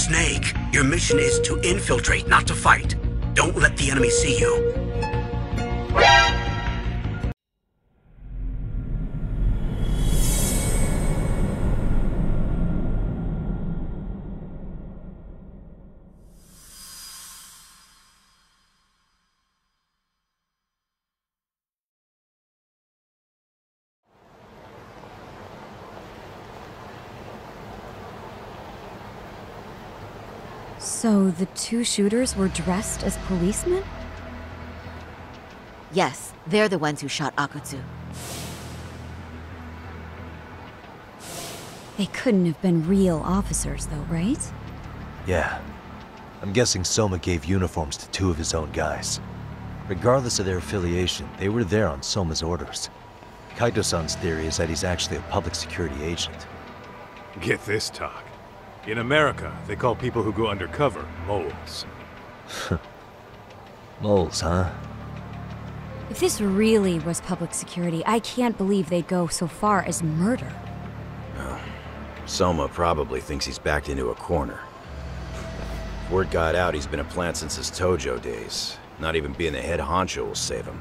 Snake, your mission is to infiltrate, not to fight. Don't let the enemy see you. So the two shooters were dressed as policemen? Yes, they're the ones who shot Akutsu. They couldn't have been real officers though, right? Yeah. I'm guessing Soma gave uniforms to two of his own guys. Regardless of their affiliation, they were there on Soma's orders. Kaito-san's theory is that he's actually a public security agent. Get this, talk. In America, they call people who go undercover moles. Moles, huh? If this really was public security, I can't believe they'd go so far as murder. Oh, Soma probably thinks he's backed into a corner. Word got out he's been a plant since his Tojo days. Not even being the head honcho will save him.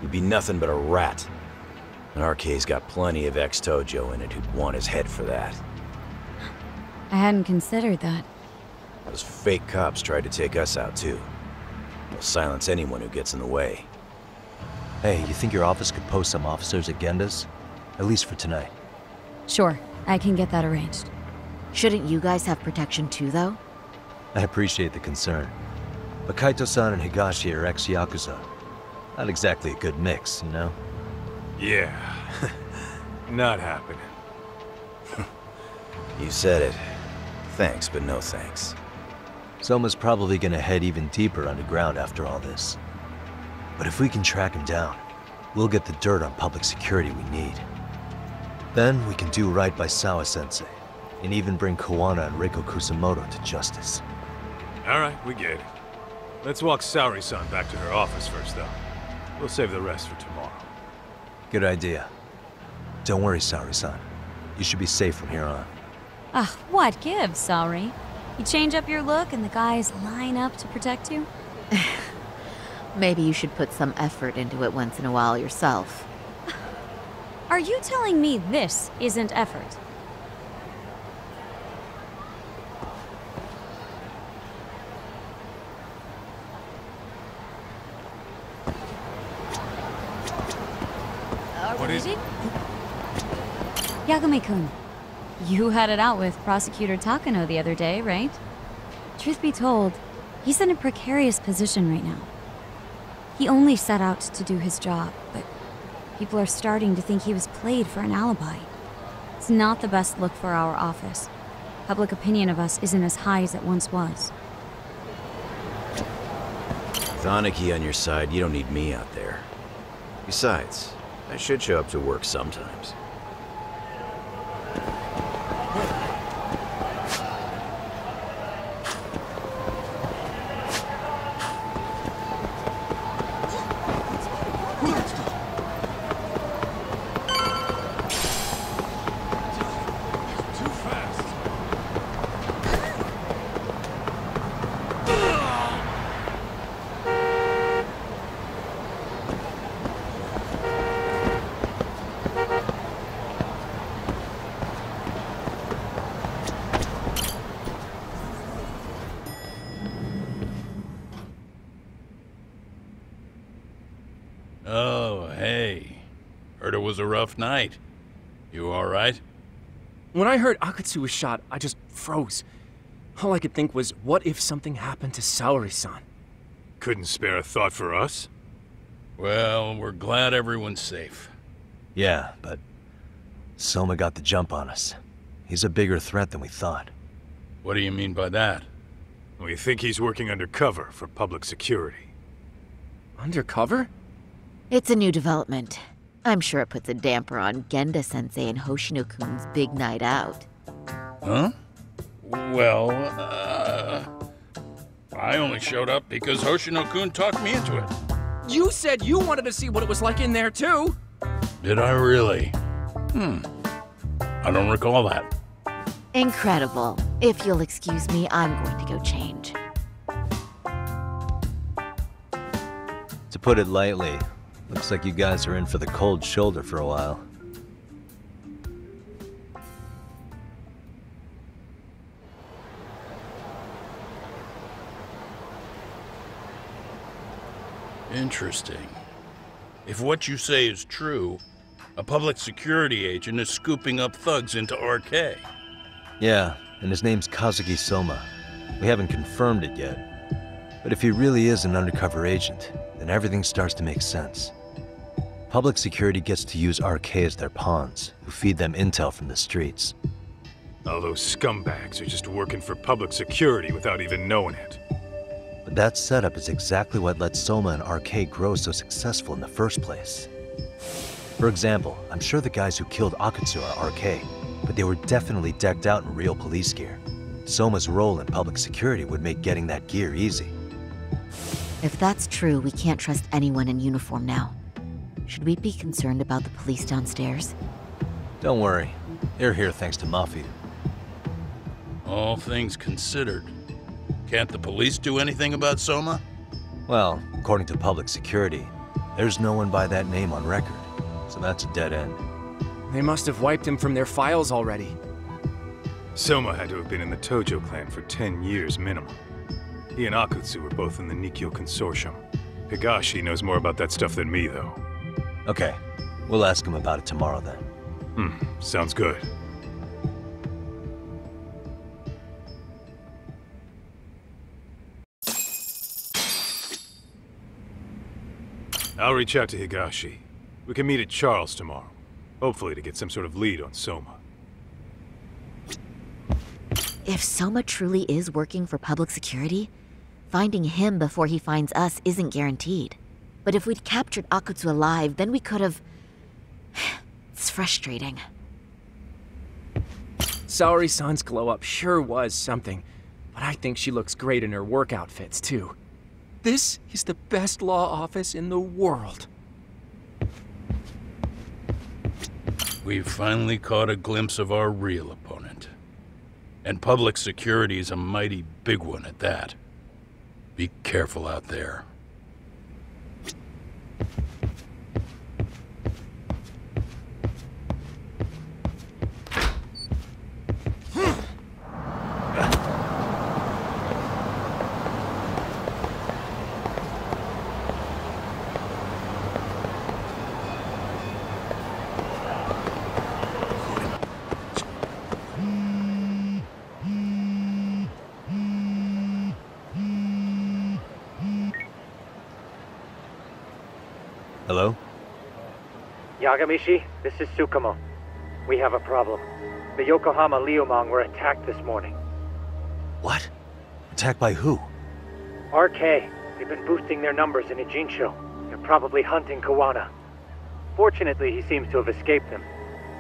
He'd be nothing but a rat. And RK's got plenty of ex-Tojo in it who'd want his head for that. I hadn't considered that. Those fake cops tried to take us out too. They'll silence anyone who gets in the way. Hey, you think your office could post some officers at Genda's? At least for tonight. Sure, I can get that arranged. Shouldn't you guys have protection too, though? I appreciate the concern. But Kaito-san and Higashi are ex-Yakuza. Not exactly a good mix, you know? Yeah. Not happening. You said it. Thanks, but no thanks. Soma's probably gonna head even deeper underground after all this. But if we can track him down, we'll get the dirt on public security we need. Then we can do right by Sawa-sensei, and even bring Kawana and Reiko Kusamoto to justice. Alright, we get it. Let's walk Saori-san back to her office first, though. We'll save the rest for tomorrow. Good idea. Don't worry, Saori-san. You should be safe from here on. Ah, what gives, sorry? You change up your look and the guys line up to protect you? Maybe you should put some effort into it once in a while yourself. Are you telling me this isn't effort? What is it? Yagami-kun, you had it out with Prosecutor Takano the other day, right? Truth be told, he's in a precarious position right now. He only set out to do his job, but people are starting to think he was played for an alibi. It's not the best look for our office. Public opinion of us isn't as high as it once was. With Aniki on your side, you don't need me out there. Besides, I should show up to work sometimes. Oh, hey. Heard it was a rough night. You all right? When I heard Akutsu was shot, I just froze. All I could think was, what if something happened to Saori-san? Couldn't spare a thought for us? Well, we're glad everyone's safe. Yeah, but Soma got the jump on us. He's a bigger threat than we thought. What do you mean by that? We think he's working undercover for public security. Undercover? It's a new development. I'm sure it puts a damper on Genda-sensei and Hoshino-kun's big night out. Huh? Well, I only showed up because Hoshino-kun talked me into it. You said you wanted to see what it was like in there, too! Did I really? I don't recall that. Incredible. If you'll excuse me, I'm going to go change. To put it lightly, looks like you guys are in for the cold shoulder for a while. Interesting. If what you say is true, a public security agent is scooping up thugs into RK. Yeah, and his name's Kazuki Soma. We haven't confirmed it yet. But if he really is an undercover agent, then everything starts to make sense. Public security gets to use RK as their pawns, who feed them intel from the streets. All those scumbags are just working for public security without even knowing it. But that setup is exactly what let Soma and RK grow so successful in the first place. For example, I'm sure the guys who killed Akatsu are RK, but they were definitely decked out in real police gear. Soma's role in public security would make getting that gear easy. If that's true, we can't trust anyone in uniform now. Should we be concerned about the police downstairs? Don't worry, they're here thanks to Mafia. All things considered, can't the police do anything about Soma? Well, according to public security, there's no one by that name on record, so that's a dead end. They must have wiped him from their files already. Soma had to have been in the Tojo clan for 10 years minimum. He and Akutsu were both in the Nikkyo Consortium. Higashi knows more about that stuff than me, though. Okay, we'll ask him about it tomorrow then. Sounds good. I'll reach out to Higashi. We can meet at Charles tomorrow. Hopefully to get some sort of lead on Soma. If Soma truly is working for public security, finding him before he finds us isn't guaranteed. But if we'd captured Akutsu alive, then we could have... It's frustrating. Saori-san's glow-up sure was something, but I think she looks great in her work outfits, too. This is the best law office in the world. We've finally caught a glimpse of our real opponent. And public security is a mighty big one at that. Be careful out there. Hello? Yagami, this is Tsukumo. We have a problem. The Yokohama Liumang were attacked this morning. What? Attacked by who? RK. They've been boosting their numbers in Ijincho. They're probably hunting Kawana. Fortunately, he seems to have escaped them.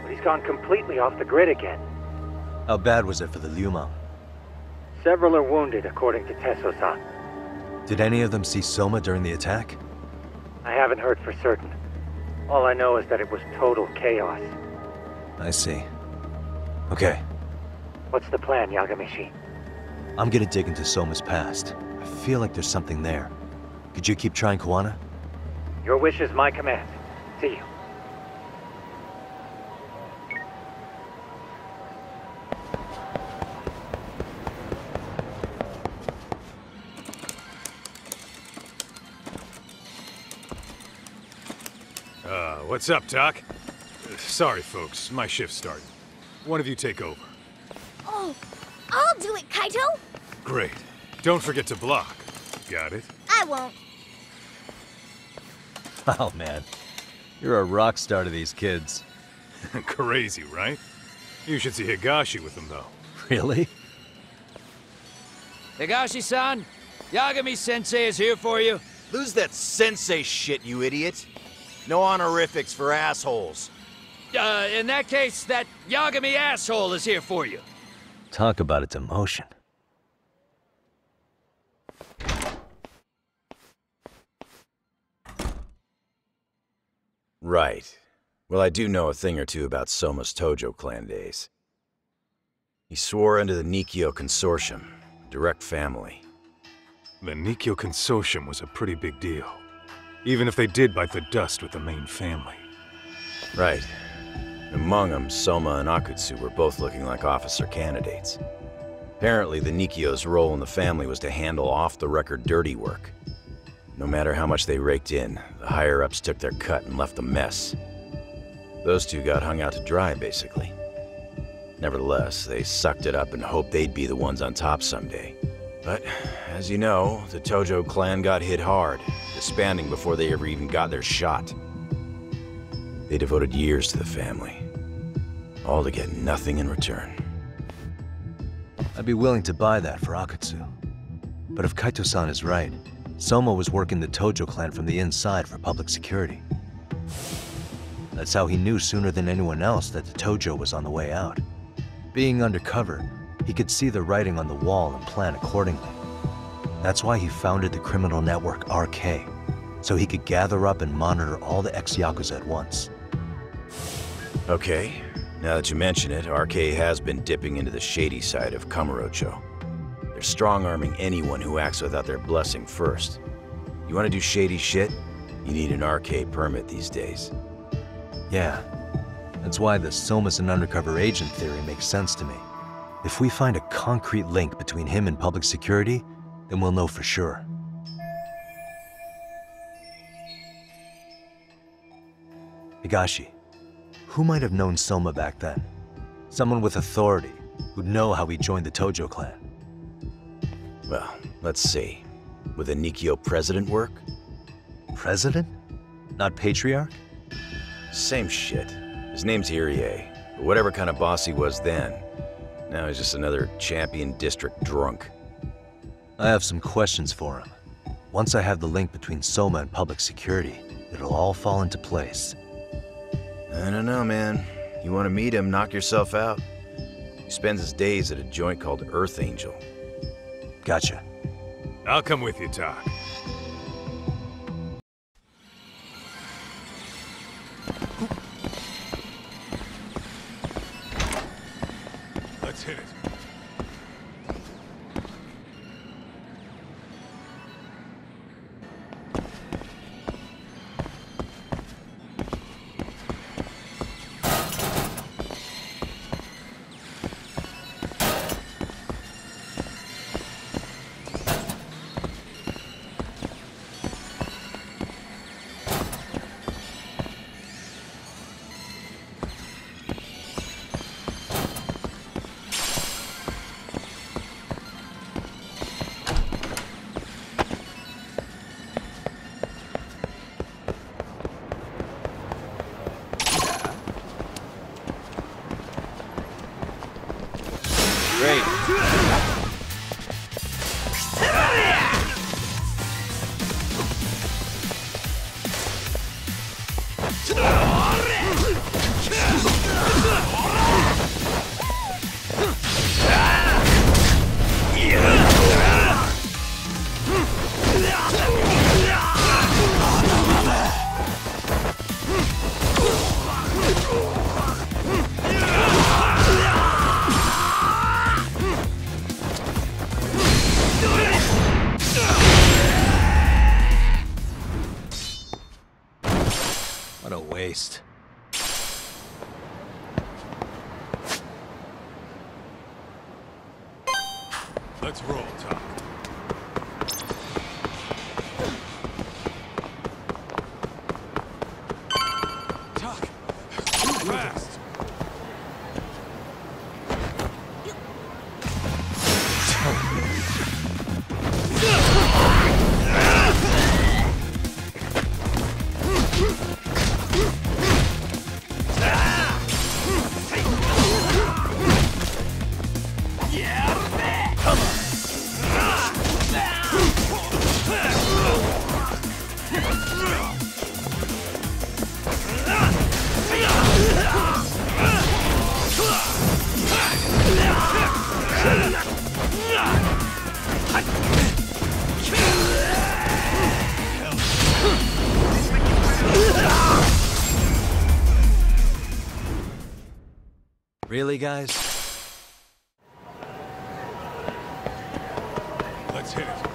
But he's gone completely off the grid again. How bad was it for the Liumang? Several are wounded, according to Tesso-san. Did any of them see Soma during the attack? I haven't heard for certain. All I know is that it was total chaos. I see. Okay, What's the plan, Yagami? I'm gonna dig into Soma's past. I feel like there's something there. Could you keep trying Kawana? Your wish is my command. See you. What's up, Doc? Sorry, folks. My shift started. One of you take over. Oh, I'll do it, Kaito! Great. Don't forget to block. Got it? I won't. Oh man, you're a rock star to these kids. Crazy, right? You should see Higashi with them, though. Really? Higashi-san, Yagami-sensei is here for you. Lose that sensei shit, you idiot. No honorifics for assholes. In that case, that Yagami asshole is here for you. Talk about its emotion. Right. Well, I do know a thing or two about Soma's Tojo clan days. He swore under the Nikio Consortium, direct family. The Nikio Consortium was a pretty big deal. Even if they did bite the dust with the main family. Right. Among them, Soma and Akutsu were both looking like officer candidates. Apparently, the Nikio's role in the family was to handle off-the-record dirty work. No matter how much they raked in, the higher-ups took their cut and left a mess. Those two got hung out to dry, basically. Nevertheless, they sucked it up and hoped they'd be the ones on top someday. But, as you know, the Tojo clan got hit hard, disbanding before they ever even got their shot. They devoted years to the family, all to get nothing in return. I'd be willing to buy that for Akutsu. But if Kaito-san is right, Soma was working the Tojo clan from the inside for public security. That's how he knew sooner than anyone else that the Tojo was on the way out. Being undercover, he could see the writing on the wall and plan accordingly. That's why he founded the criminal network RK, so he could gather up and monitor all the ex-Yakuza at once. Okay, now that you mention it, RK has been dipping into the shady side of Kamurocho. They're strong-arming anyone who acts without their blessing first. You want to do shady shit? You need an RK permit these days. Yeah, that's why the Soma's an undercover agent theory makes sense to me. If we find a concrete link between him and public security, then we'll know for sure. Higashi, who might have known Soma back then? Someone with authority, who'd know how he joined the Tojo clan. Well, let's see. Would the Nikio president work? President? Not patriarch? Same shit. His name's Irie, but whatever kind of boss he was then, now he's just another champion district drunk. I have some questions for him. Once I have the link between Soma and public security, it'll all fall into place. I don't know, man. You want to meet him, knock yourself out. He spends his days at a joint called Earth Angel. Gotcha. I'll come with you, Tak. Let's hit it. Great. What a waste. Let's roll, Tak. Tak! Too fast! Really, guys? Let's hit it.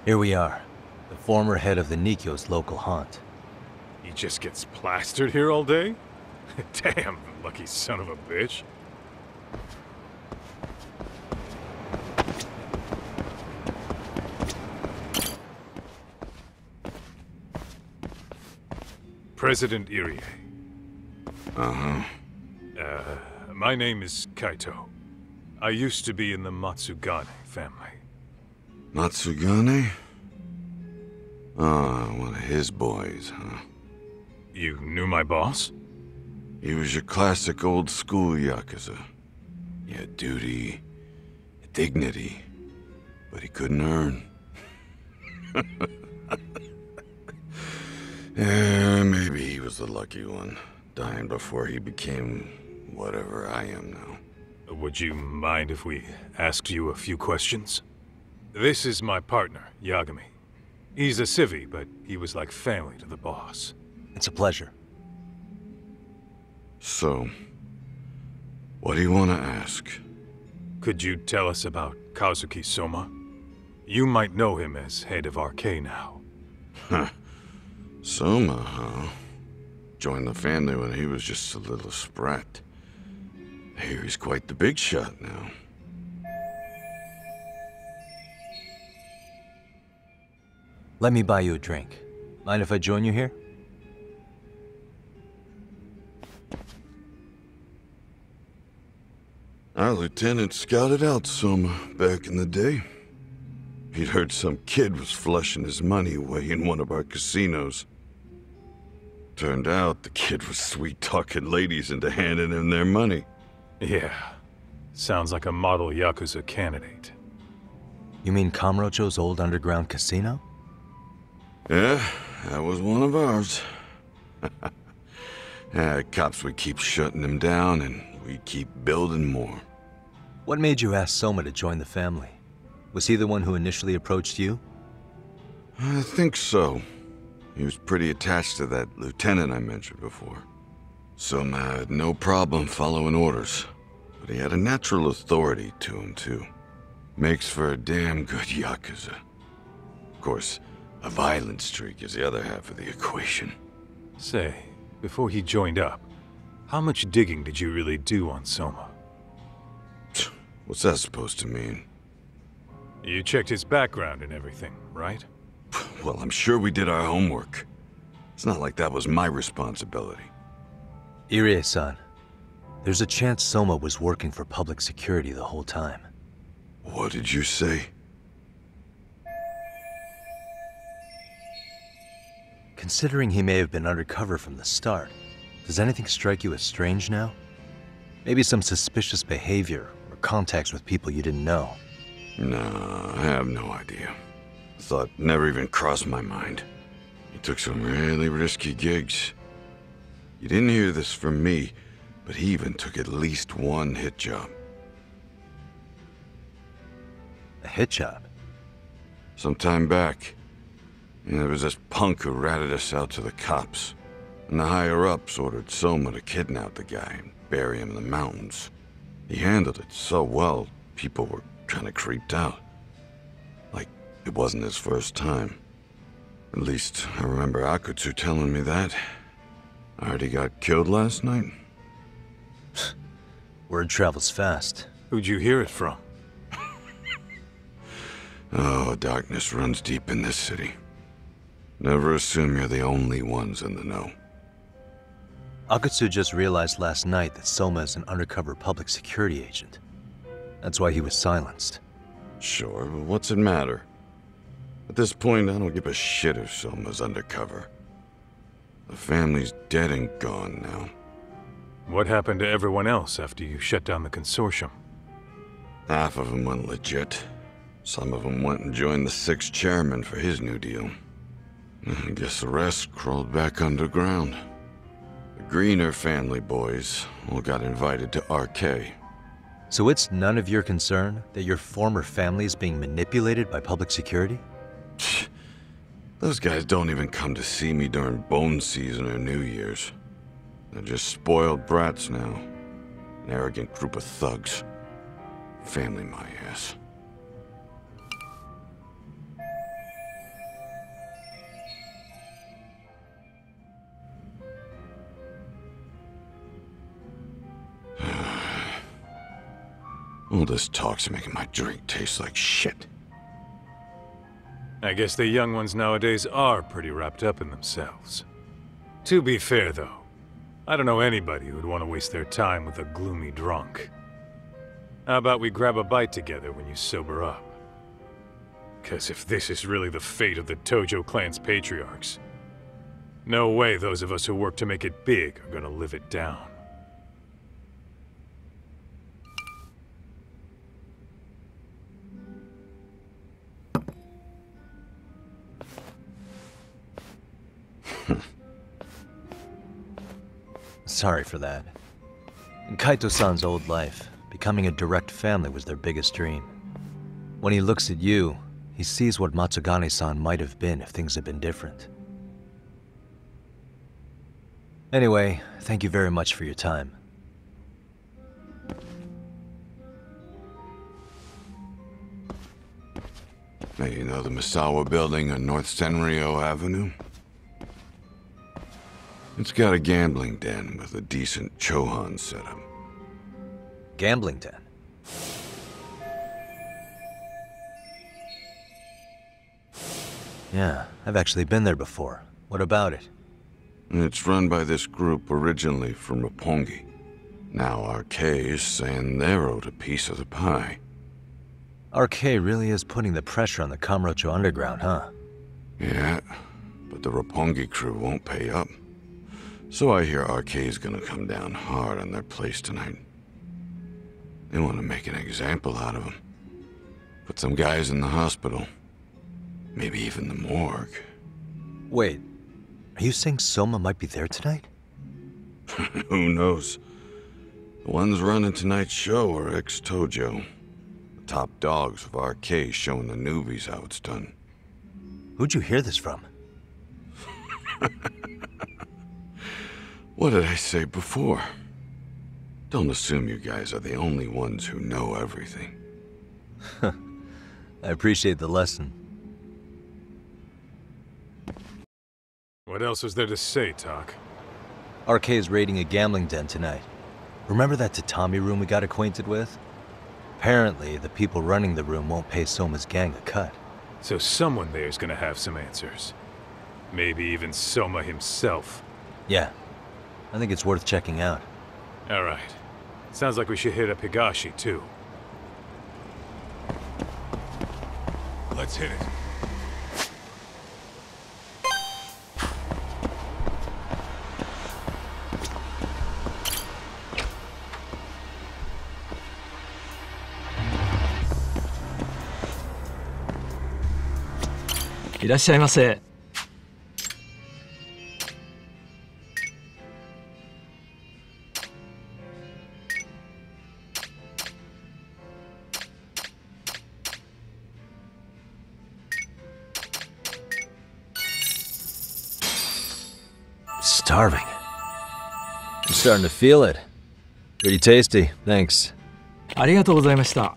Here we are, the former head of the Nikkyo's local haunt. He just gets plastered here all day? Damn, lucky son of a bitch. President Irie. Uh-huh. My name is Kaito. I used to be in the Matsugane family. Matsugane? Ah, one of his boys, huh? You knew my boss? He was your classic old-school Yakuza. He had duty, dignity, but he couldn't earn. Yeah, maybe he was the lucky one, dying before he became whatever I am now. Would you mind if we asked you a few questions? This is my partner, Yagami. He's a civvy, but he was like family to the boss. It's a pleasure. So, what do you want to ask? Could you tell us about Kazuki Soma? You might know him as head of RK now. Huh. Soma, huh? Joined the family when he was just a little sprat. I hear he's quite the big shot now. Let me buy you a drink. Mind if I join you here? Our lieutenant scouted out Soma back in the day. He'd heard some kid was flushing his money away in one of our casinos. Turned out the kid was sweet-talking ladies into handing him their money. Yeah. Sounds like a model Yakuza candidate. You mean Kamurocho's old underground casino? Yeah, that was one of ours. Cops would keep shutting him down, and we'd keep building more. What made you ask Soma to join the family? Was he the one who initially approached you? I think so. He was pretty attached to that lieutenant I mentioned before. Soma had no problem following orders, but he had a natural authority to him, too. Makes for a damn good Yakuza. Of course, a violent streak is the other half of the equation. Say, before he joined up, how much digging did you really do on Soma? What's that supposed to mean? You checked his background and everything, right? Well, I'm sure we did our homework. It's not like that was my responsibility. Irie-san, there's a chance Soma was working for public security the whole time. What did you say? Considering he may have been undercover from the start, does anything strike you as strange now? Maybe some suspicious behavior or contacts with people you didn't know? No, I have no idea. Thought never even crossed my mind. He took some really risky gigs. You didn't hear this from me, but he even took at least one hit job. A hit job? Some time back, there was this punk who ratted us out to the cops. And the higher-ups ordered Soma to kidnap the guy and bury him in the mountains. He handled it so well, people were kind of creeped out. Like, it wasn't his first time. At least, I remember Akutsu telling me that. I heard he got killed last night. Word travels fast. Who'd you hear it from? Oh, darkness runs deep in this city. Never assume you're the only ones in the know. Akutsu just realized last night that Soma is an undercover public security agent. That's why he was silenced. Sure, but what's it matter? At this point, I don't give a shit if Soma's undercover. The family's dead and gone now. What happened to everyone else after you shut down the consortium? Half of them went legit. Some of them went and joined the 6th chairman for his new deal. I guess the rest crawled back underground. The greener family boys all got invited to RK. So it's none of your concern that your former family is being manipulated by public security? Those guys don't even come to see me during bone season or New Year's. They're just spoiled brats now. An arrogant group of thugs. Family my ass. All this talk's making my drink taste like shit. I guess the young ones nowadays are pretty wrapped up in themselves. To be fair, though, I don't know anybody who'd want to waste their time with a gloomy drunk. How about we grab a bite together when you sober up? 'Cause if this is really the fate of the Tojo clan's patriarchs, no way those of us who work to make it big are gonna live it down. Sorry for that. In Kaito-san's old life, becoming a direct family was their biggest dream. When he looks at you, he sees what Matsugane-san might have been if things had been different. Anyway, thank you very much for your time. Hey, you know the Misawa building on North Senryo Avenue? It's got a gambling den with a decent Chohan setup. Gambling den? Yeah, I've actually been there before. What about it? It's run by this group originally from Roppongi. Now RK is saying they're owed a piece of the pie. RK really is putting the pressure on the Kamurocho Underground, huh? Yeah, but the Roppongi crew won't pay up. So I hear RK's gonna come down hard on their place tonight. They want to make an example out of them. Put some guys in the hospital. Maybe even the morgue. Wait, are you saying Soma might be there tonight? Who knows? The ones running tonight's show are ex-Tojo. The top dogs of RK showing the newbies how it's done. Who'd you hear this from? What did I say before? Don't assume you guys are the only ones who know everything. I appreciate the lesson. What else was there to say, Talk? RK is raiding a gambling den tonight. Remember that tatami room we got acquainted with? Apparently, the people running the room won't pay Soma's gang a cut. So someone there's gonna have some answers. Maybe even Soma himself. Yeah. I think it's worth checking out. All right. Sounds like we should hit up Higashi, too. Let's hit it.いらっしゃいませ。Starving. I'm starting to feel it. Pretty tasty, thanks. ありがとうございました。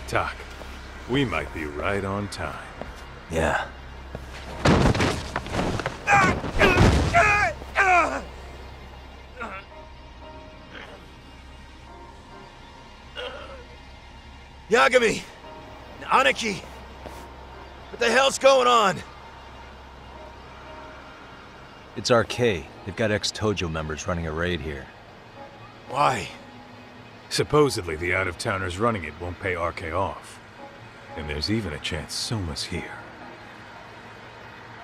Talk. We might be right on time. Yeah. Yagami! Aniki! What the hell's going on? It's RK. They've got ex-Tojo members running a raid here. Why? Supposedly the out-of-towners running it won't pay RK off. And there's even a chance Soma's here.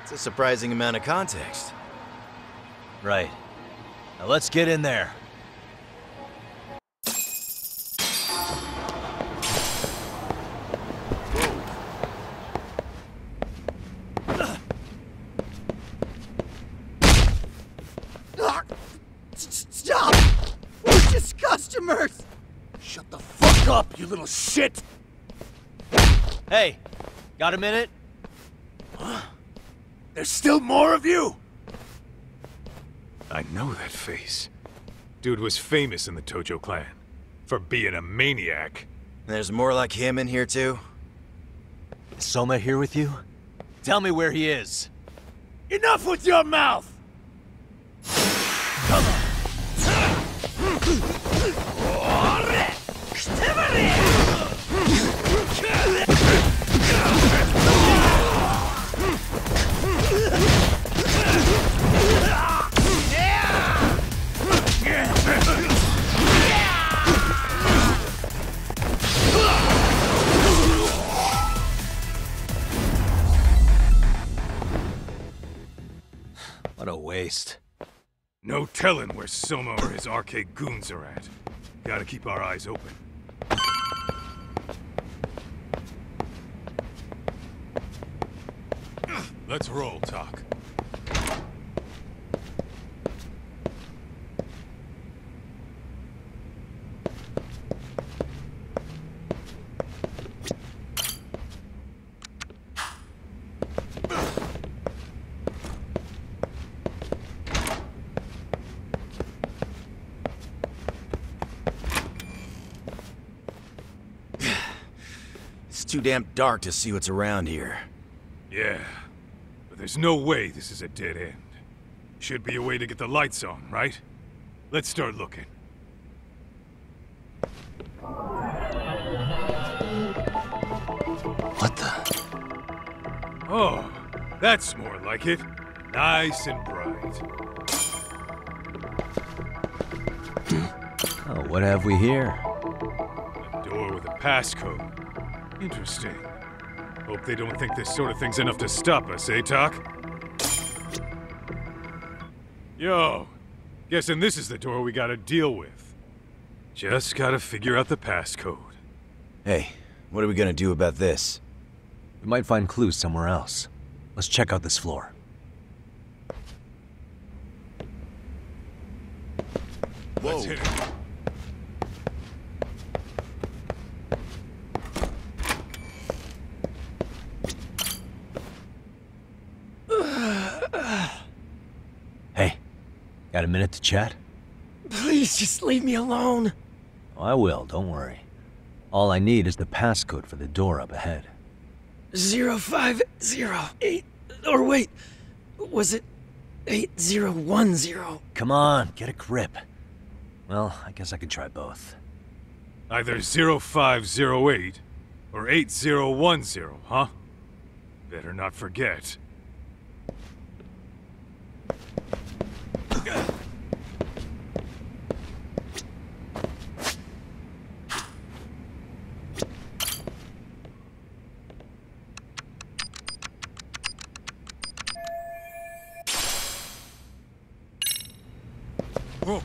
It's a surprising amount of context. Right. Now let's get in there. Stop! We're just customers! Shut the fuck up, you little shit! Hey, got a minute? Huh? There's still more of you? I know that face. Dude was famous in the Tojo clan. For being a maniac. There's more like him in here too? Is Soma here with you? Tell me where he is. Enough with your mouth! Come on. What a waste. No telling where Soma or his RK goons are at. Gotta keep our eyes open. Let's roll, Talk. It's too damn dark to see what's around here. Yeah, but there's no way this is a dead end. Should be a way to get the lights on, right? Let's start looking. What the? Oh, that's more like it. Nice and bright. Oh, what have we here? A door with a passcode. Interesting. Hope they don't think this sort of thing's enough to stop us, eh, Talk? Yo, guessing this is the door we gotta deal with. Just gotta figure out the passcode. Hey, what are we gonna do about this? We might find clues somewhere else. Let's check out this floor. Let's hit it. Hey, got a minute to chat? Please just leave me alone. Oh, I will, don't worry. All I need is the passcode for the door up ahead. 0508. Or wait, was it 8010? Come on, get a grip. Well, I guess I can try both. Either 0508 or 8010, huh? Better not forget. Whoa.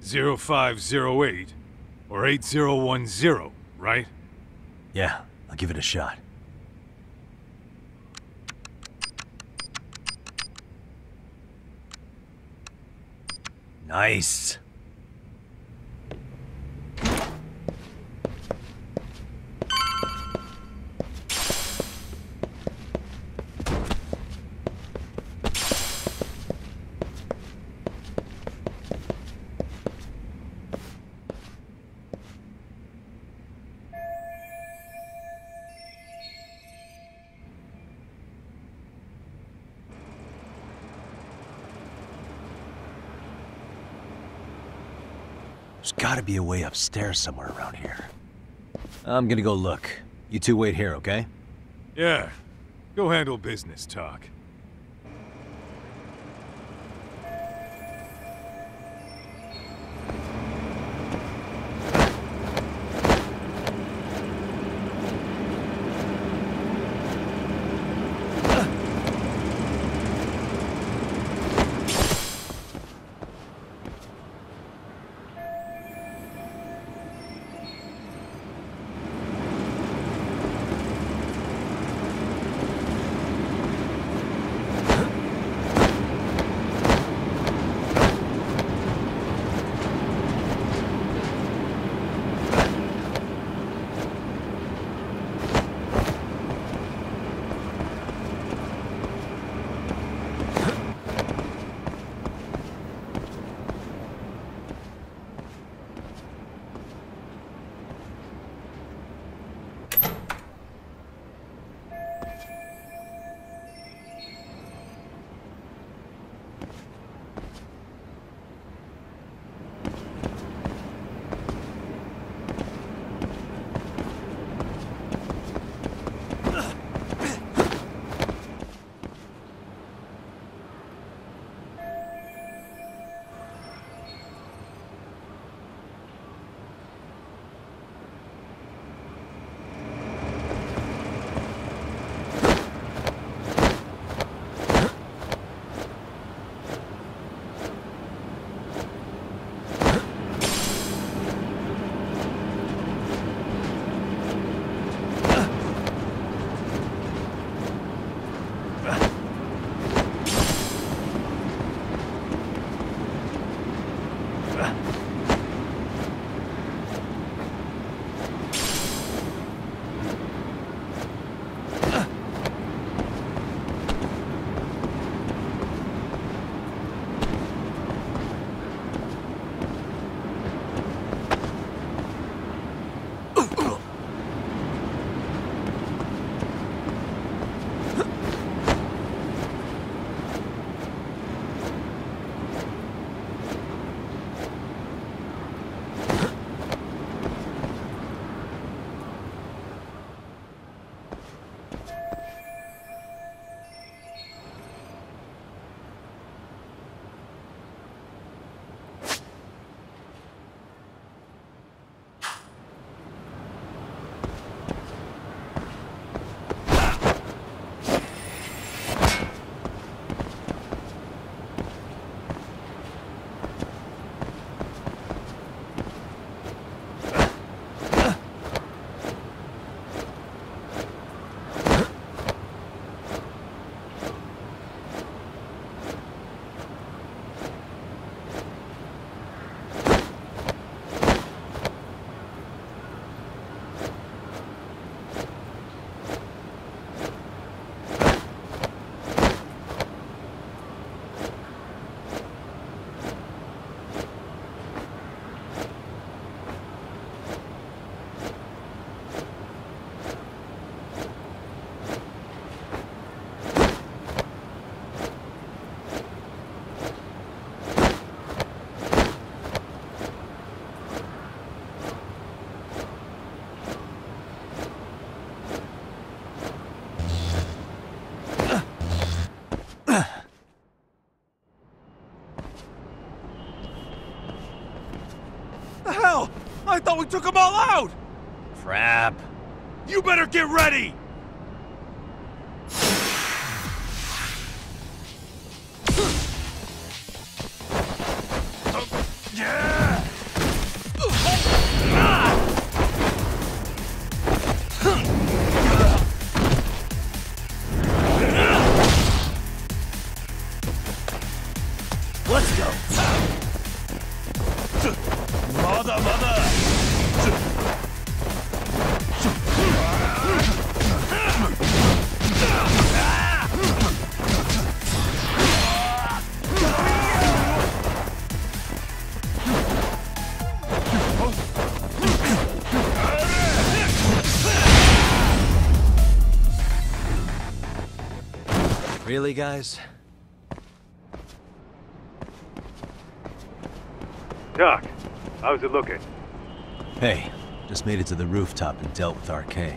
Zero 0508 or 8010, right? Yeah, I'll give it a shot. Nice. There's gotta be a way upstairs somewhere around here. I'm gonna go look. You two wait here, okay? Yeah. Go handle business, Talk. I thought we took them all out! Crap. You better get ready! Let's go. Really, guys? Doc, How's it looking? Hey, just made it to the rooftop and dealt with RK.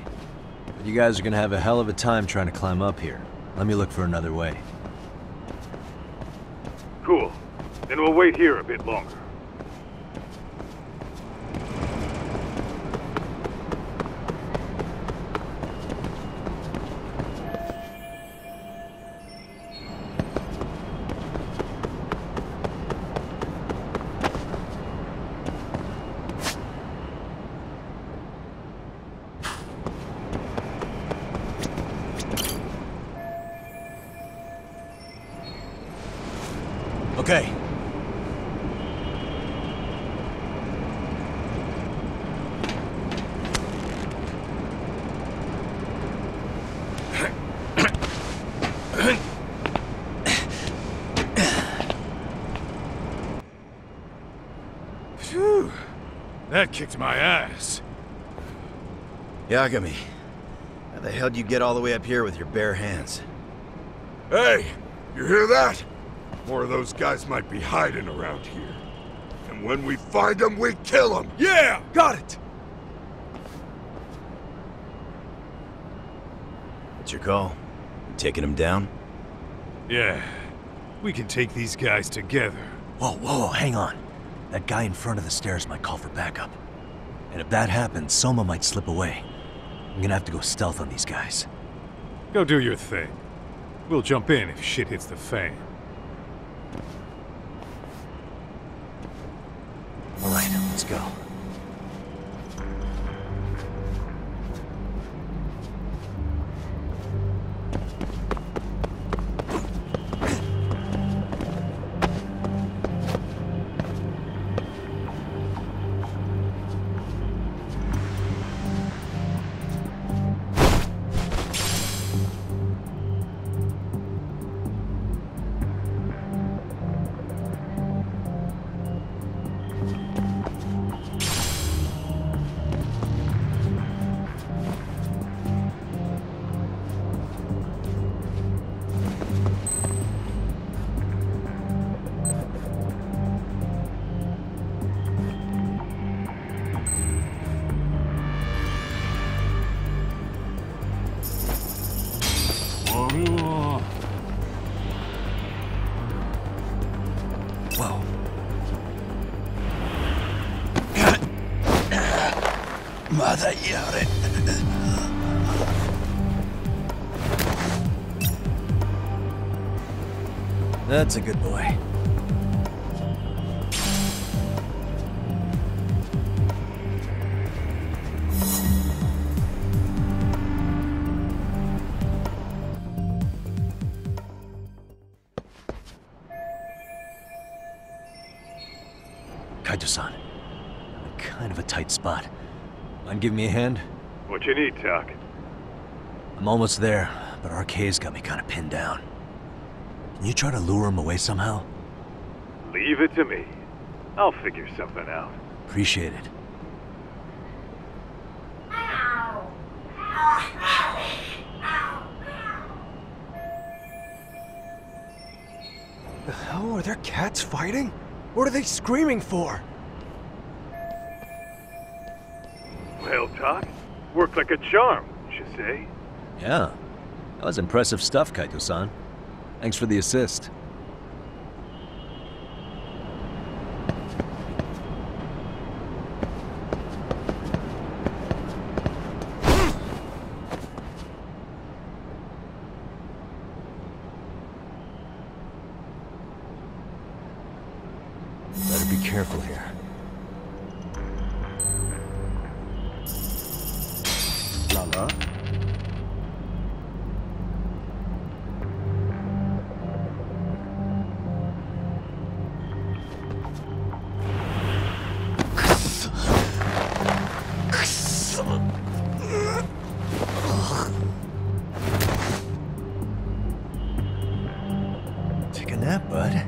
But you guys are gonna have a hell of a time trying to climb up here. Let me look for another way. Cool. Then we'll wait here a bit longer. Okay. Phew. That kicked my ass. Yagami, how the hell do you get all the way up here with your bare hands? Hey, you hear that? More of those guys might be hiding around here. And when we find them, we kill them! Yeah, got it! What's your call? You taking them down? Yeah. We can take these guys together. Whoa, hang on. That guy in front of the stairs might call for backup. And if that happens, Soma might slip away. I'm gonna have to go stealth on these guys. Go do your thing. We'll jump in if shit hits the fan. All right, let's go. Whoa. Mother yare. That's a good boy. Kaito-san, I'm in kind of a tight spot. Mind giving me a hand? What you need, Tak? I'm almost there, but RK's got me kind of pinned down. Can you try to lure him away somehow? Leave it to me. I'll figure something out. Appreciate it. The hell? Are there cats fighting? What are they screaming for? Well, Tak, worked like a charm, wouldn't you say? Yeah, that was impressive stuff, Kaito-san. Thanks for the assist. Better be careful here. Lala? Take a nap, bud.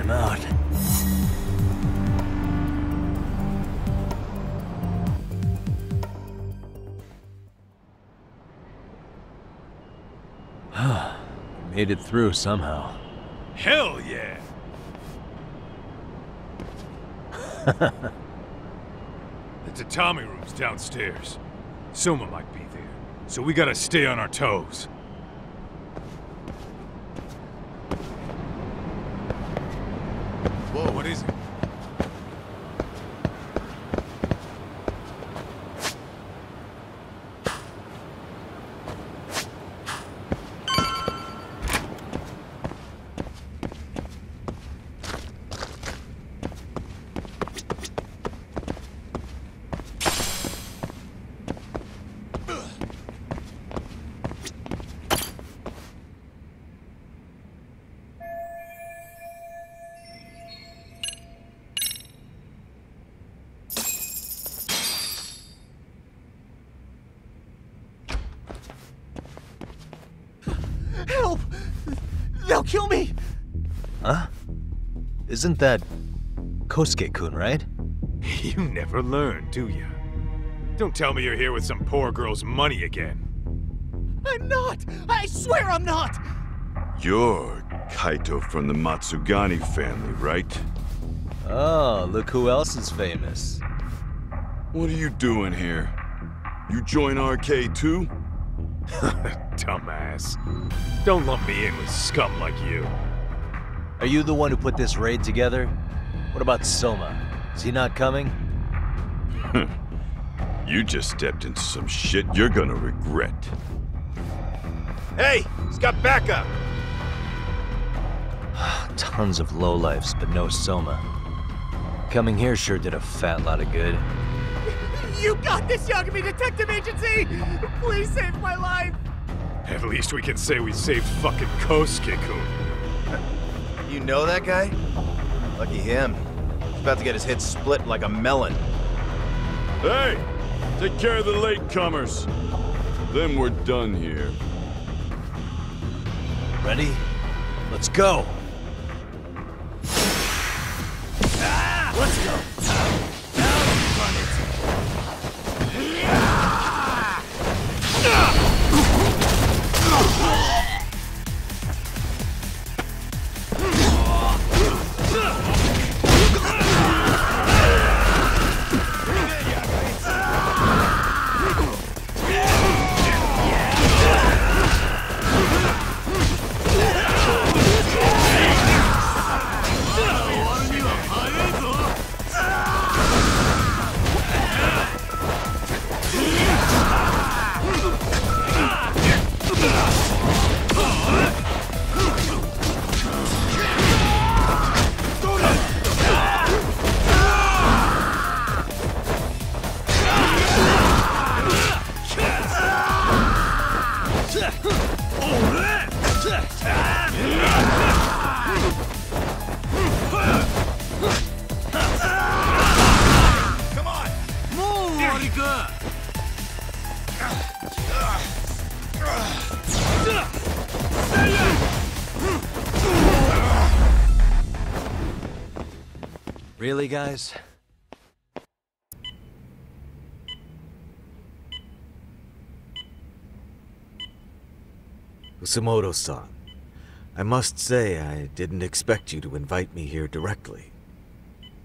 I'm out. Made it through somehow. Hell yeah! The tatami room's downstairs. Soma might be there, so we gotta stay on our toes. Whoa, what is it? Help! They'll kill me! Huh? Isn't that Kosuke-kun, right? You never learn, do you? Don't tell me you're here with some poor girl's money again. I'm not! I swear I'm not! You're Kaito from the Matsugani family, right? Oh, look who else is famous. What are you doing here? You join RK too? Dumbass. Don't lump me in with scum like you. Are you the one who put this raid together? What about Soma? Is he not coming? You just stepped into some shit you're gonna regret. Hey! He's got backup! Tons of lowlifes, but no Soma. Coming here sure did a fat lot of good. You got this, Yagami Detective Agency! Please save my life! At least we can say we saved fucking Kosuke-kun. You know that guy? Lucky him. He's about to get his head split like a melon. Hey! Take care of the latecomers. Then we're done here. Ready? Let's go! Let's go! Really, guys? Usamoto-san, I must say I didn't expect you to invite me here directly.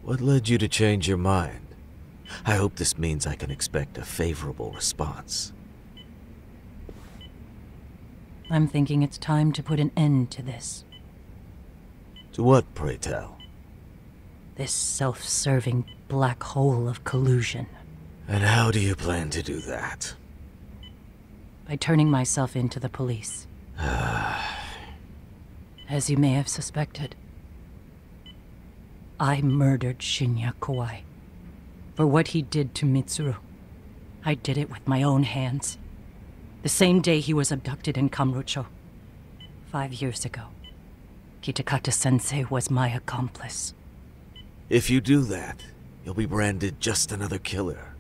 What led you to change your mind? I hope this means I can expect a favorable response. I'm thinking it's time to put an end to this. To what, pray tell? This self-serving black hole of collusion. And how do you plan to do that? By turning myself into the police. As you may have suspected, I murdered Shinya Kawai. For what he did to Mitsuru. I did it with my own hands. The same day he was abducted in Kamurocho. 5 years ago. Kitakata-sensei was my accomplice. If you do that, you'll be branded just another killer.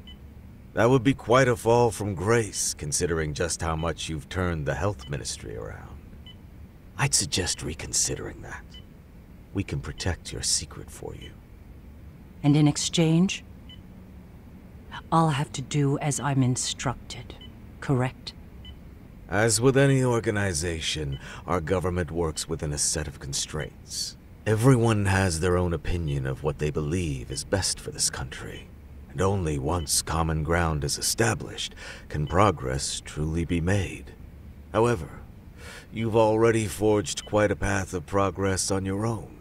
That would be quite a fall from grace, considering just how much you've turned the health ministry around. I'd suggest reconsidering that. we can protect your secret for you. And in exchange, I'll have to do as I'm instructed, correct? As with any organization, our government works within a set of constraints. Everyone has their own opinion of what they believe is best for this country. And only once common ground is established can progress truly be made. However, you've already forged quite a path of progress on your own.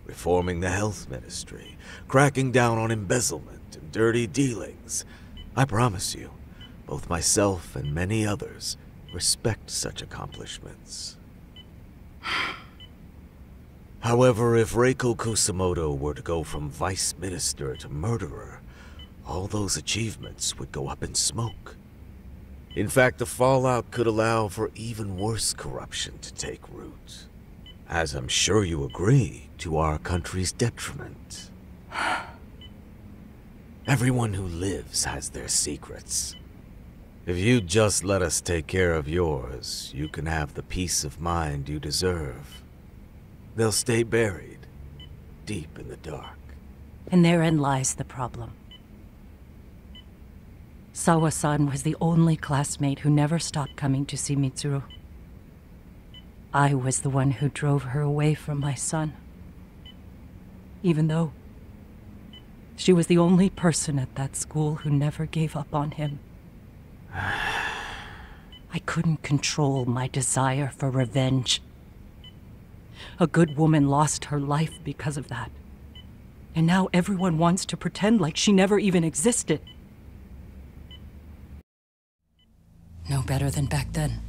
Reforming the health ministry, cracking down on embezzlement and dirty dealings. I promise you, both myself and many others respect such accomplishments. However, if Reiko Kusamoto were to go from vice minister to murderer, all those achievements would go up in smoke. In fact, the fallout could allow for even worse corruption to take root. As I'm sure you agree, to our country's detriment. Everyone who lives has their secrets. If you just let us take care of yours, you can have the peace of mind you deserve. They'll stay buried, deep in the dark. And therein lies the problem. Sawa-san was the only classmate who never stopped coming to see Mitsuru. I was the one who drove her away from my son. Even though she was the only person at that school who never gave up on him. I couldn't control my desire for revenge. A good woman lost her life because of that. And now everyone wants to pretend like she never even existed. No better than back then.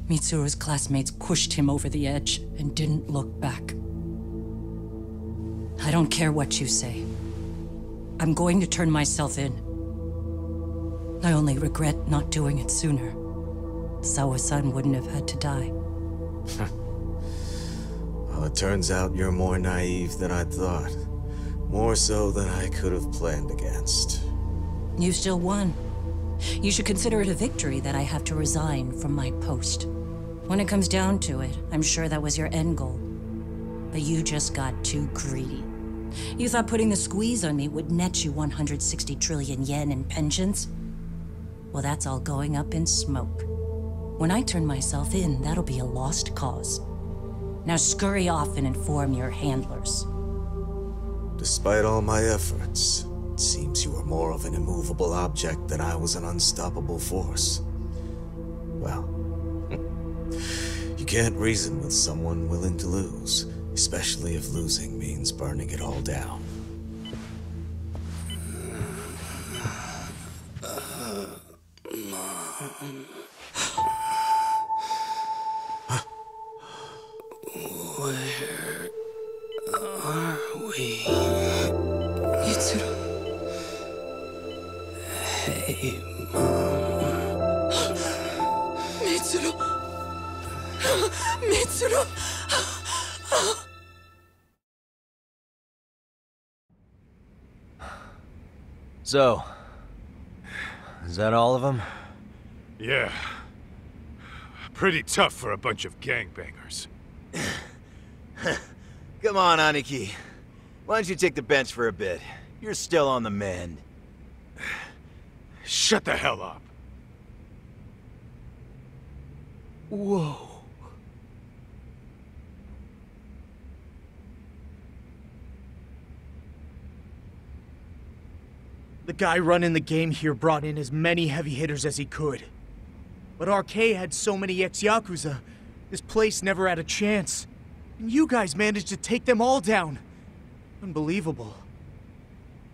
Mitsuru's classmates pushed him over the edge and didn't look back. I don't care what you say. I'm going to turn myself in. I only regret not doing it sooner. Sawa-san wouldn't have had to die. Well, it turns out you're more naive than I thought. More so than I could have planned against. You still won. You should consider it a victory that I have to resign from my post. When it comes down to it, I'm sure that was your end goal. But you just got too greedy. You thought putting the squeeze on me would net you 160 trillion yen in pensions? Well, that's all going up in smoke. When I turn myself in, that'll be a lost cause. Now scurry off and inform your handlers. Despite all my efforts, it seems you are more of an immovable object than I was an unstoppable force. Well, you can't reason with someone willing to lose, especially if losing means burning it all down. Where are we? Mitsuru. Hey, Mom. Mitsuru. Mitsuru. So, is that all of them? Yeah. Pretty tough for a bunch of gangbangers. Come on, Aniki. Why don't you take the bench for a bit? You're still on the mend. Shut the hell up. Whoa. The guy running the game here brought in as many heavy hitters as he could. But RK had so many ex-Yakuza, this place never had a chance. And you guys managed to take them all down. Unbelievable.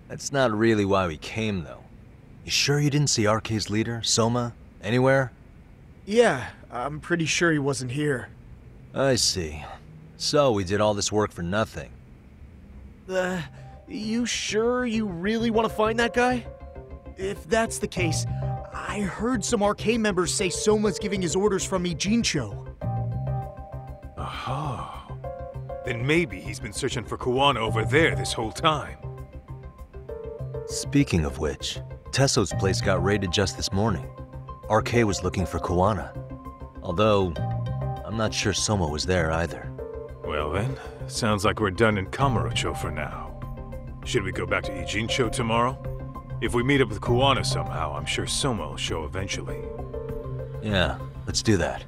That's not really why we came, though. You sure you didn't see RK's leader, Soma, anywhere? Yeah, I'm pretty sure he wasn't here. I see. So we did all this work for nothing. You sure you really want to find that guy? If that's the case, I heard some RK members say Soma's giving his orders from Ijincho. Aha. Then maybe he's been searching for Kuwana over there this whole time. Speaking of which, Tesso's place got raided just this morning. RK was looking for Kuwana. Although, I'm not sure Soma was there either. Well then, sounds like we're done in Kamurocho for now. Should we go back to Ijincho tomorrow? If we meet up with Kuwana somehow, I'm sure Soma will show eventually. Yeah, let's do that.